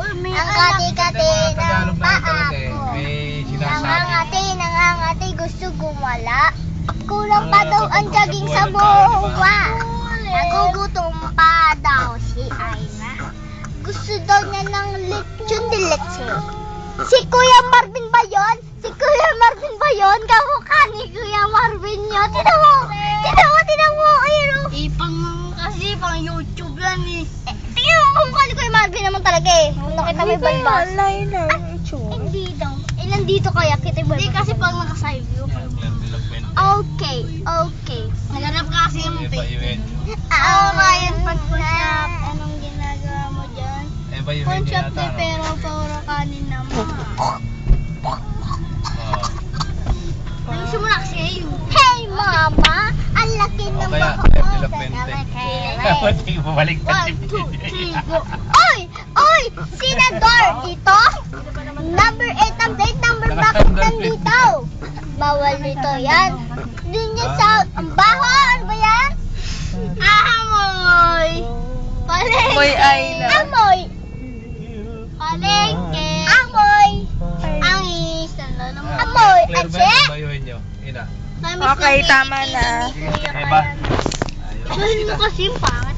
Ang kati-kati ng paa ko. May sinasabi. Nangangati, gusto gumala. Kulang pa daw ang jogging sa buwa. Nagugutom pa daw si Aina. Gusto daw niya ng lechon de leche. Si Kuya Marvin ba yun? Si Kuya Marvin ba yun? Kamukha ni Kuya Marvin yun. Tinan mo! Ayun o. Kasi pang YouTube yan eh. Tingnan mo, kamukha ni Kuya Marvin naman talaga eh. Nakita mo yung balbas. Liner. Hindi daw. Ilan dito kaya kita yung balbas? Hindi kasi pag naka-side view. Okay. Naganap ka kasi yung pic. Ryan, Pag push-up, anong ginagawa mo dyan? Push-up din pero puro kanin naman. Ayusin mo na kasi yun. Hey mama, ang laki ng kaya, bako ko. Pati bumalik na 1, 2, 3, go. Oy! Senador dito? Number 8 ang date number, bakit nandito? Bawal dito yan. Doon niya sa ang baho, ano ba yan? Amoy! Palengke. Amoy Ayla. Amoy. Palengke. Amoy. Angis. Amoy. Atse. Bayuhin nyo. Ina. Okay, tama na. Eba. Gawin mo kasi yung pangat.